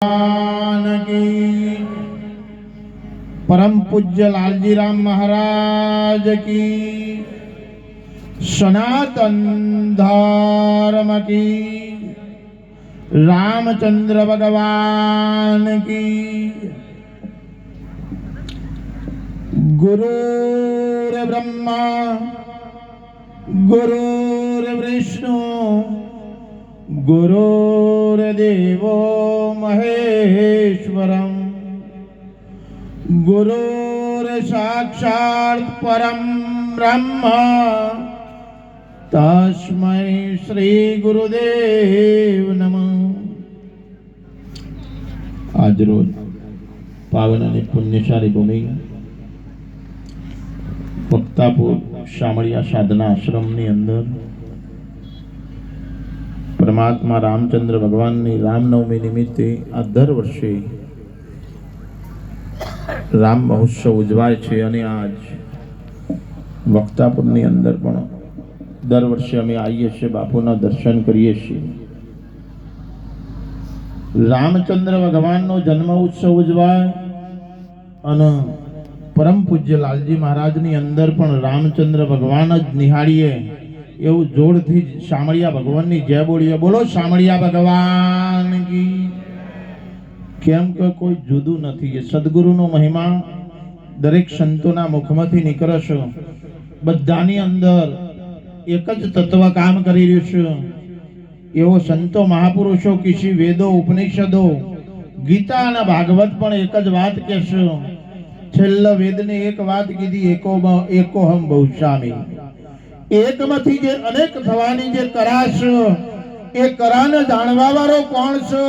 की परम पूज्य लालजी राम महाराज की सनातन धर्म की रामचंद्र भगवान की गुरुर् ब्रह्मा गुरुर्विष्णु गुरुर्देवो महेश्वरम् गुरुर्साक्षात् परं ब्रह्म तस्मै श्री गुरुदेव नमः। आज रोज पावन અને પુણ્યશાળી ભૂમિ વક્તાપુર શામળિયા સાધના આશ્રમની અંદર परमात्मा रामचंद्र भगवान ने रामनवमी निमित्ते आ दर वर्षे राम महोत्सव उजवाय छे अने आज वक्तापुरनी अंदर पण दर वर्षे अमे आवीए छीए, बापूना दर्शन करीए छीए। रामचंद्र भगवाननो जन्म उत्सव उजवाय अने परम पूज्य लालजी महाराजनी अंदर पण रामचंद्र भगवान ज निहाळीए એવું જોરથી શામળિયા ભગવાનની જય બોલીએ। બોલો શામળિયા ભગવાન की। કેમ કે કોઈ જુદું નથી, એ સદગુરુનો મહિમા દરેક સંતોના મુખમાંથી નીકળે છે। બધાની અંદર એક જ તત્વ કામ કરી રહ્યું છે। એવો સંતો મહાપુરુષો કિસી વેદો ઉપનિષદો ગીતા અને ભાગવત પણ એક જ વાત કહેશે। છેલ્લા વેદને એક વાત કીધી, એકોહમ બહુશામી। એકમાંથી જે અનેક થવાની જે કરા છે, એ કરાને જાણવા વાળો કોણ છે,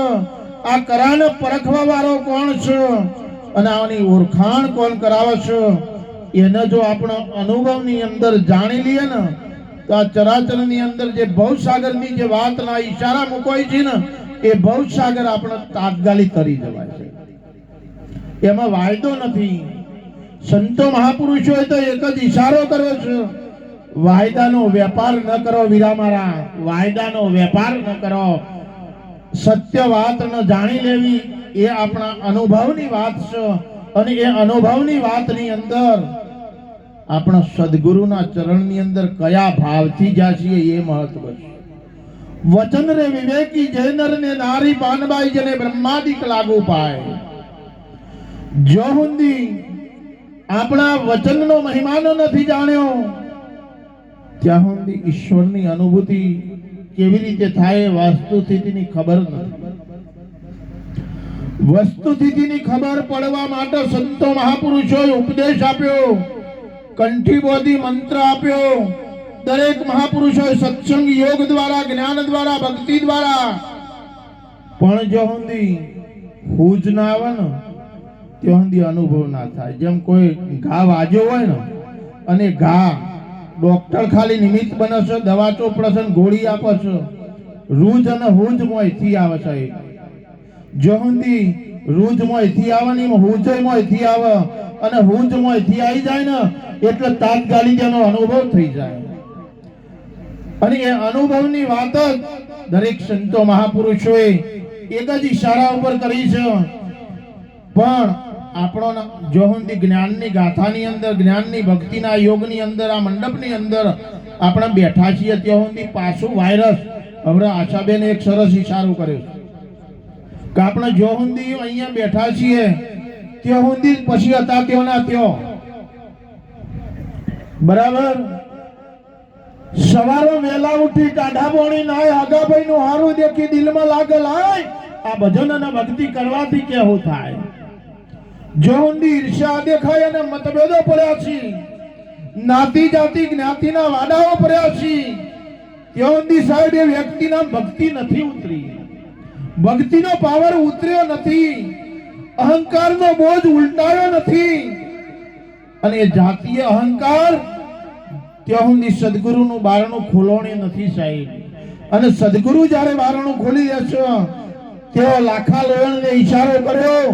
આ કરાને પરખવા વાળો કોણ છે અને આની ઓળખાણ કોણ કરાવે છે, એને જો આપણે અનુભવની અંદર જાણી લઈએ ને તો આ ચરાચરની અંદર જે ભવસાગરની જે વાતના ઈશારા મૂકવાય છે ને, એ ભવસાગર આપણે તાત્કાલિક તરી જવાય છે। એમાં વાયદો નથી। સંતો મહાપુરુષોએ તો એક જ ઈશારો કર્યો છે, વાયદાનો વેપાર ન કરો વીરા મારા, વાયદાનો વેપાર ન કરો। સત્ય વાત ન જાણી લેવી એ આપણા અનુભવની વાત છે અને એ અનુભવની વાતની અંદર આપણા સદગુરુના ચરણની અંદર કયા ભાવથી જાશીએ એ મહત્વ છે। વચન રે વિવેકી જય નર ને નારી પાનબાઈ જને બ્રહ્માદિક લાગુ પાય। જો હુંદી આપણા વચનનો મહિમાનો નથી જાણ્યો ત્યાં સુધી ઈશ્વરની અનુભૂતિ કેવી રીતે થાય વસ્તુસ્થિતિની ખબર નથી। વસ્તુસ્થિતિની ખબર પડવા માટે સંતો મહાપુરુષોએ ઉપદેશ આપ્યો, કંઠીબોધી મંત્ર આપ્યો। દરેક મહાપુરુષોએ સત્સંગ યોગ દ્વારા, જ્ઞાન દ્વારા, ભક્તિ દ્વારા, પણ જો સુધી હુજ ના આવે ને ત્યાં સુધી અનુભવ ના થાય। જેમ કોઈ ઘા વાગ્યો હોય ને અને ઘા डॉक्टर खाली निमित्त बने छे, दवा चोपड़े छे, गोળી आपे छे, रूज अने हुज मोयथी आवे छे। जो हुंदी रूज मोयथी आवे ने हुज मोयथी आवे अने हुज मोयथी आई जाय ने એટલે તાત્કાલિક એનો અનુભવ થઈ જાય। અને એ અનુભવની વાત દરેક સંતો મહાપુરુષોએ એક જ ઈશારા ઉપર કરી છે। પણ આપણો જો સુધી જ્ઞાનની ગાથાની અંદર, જ્ઞાનની ભક્તિના યોગની અંદર, આ મંડપની અંદર આપણે બેઠા છીએ ત્યાં સુધી પાછું વાયરસ હવે આશાબેન એક સરસ ઈશારો કર્યો કે આપણે જો સુધી અહીંયા બેઠા છીએ ત્યાં સુધી પછી હતા ત્યો ના ત્યો બરાબર। સવારે વહેલા ઉઠી ટાઢા પોણી નાય આગાભાઈનું હારું દેખી દિલમાં લાગે લાય આ ભજન અને ભક્તિ કરવાથી કેવું થાય। જો ઊંડી ઈર્ષ્યા દેખાય અને મતભેદો પડ્યા છે, નાતી જાતિ જ્ઞાતિના વાડાઓ પડ્યા છે, ત્યાં ઊંડી સાહેબ એ વ્યક્તિના ભક્તિ નથી ઉતરી, ભક્તિનો પાવર ઉતર્યો નથી, અહંકારનો બોજ ઉલટાયો નથી। અને એ જાતીય અહંકાર ત્યાં ઊંડી સદગુરુનું બારણું ખોલવાની નથી સાહેબ। અને સદગુરુ જ્યારે બારણું ખોલી દેશે ત્યાં લાખા લોયણને ઈશારો કર્યો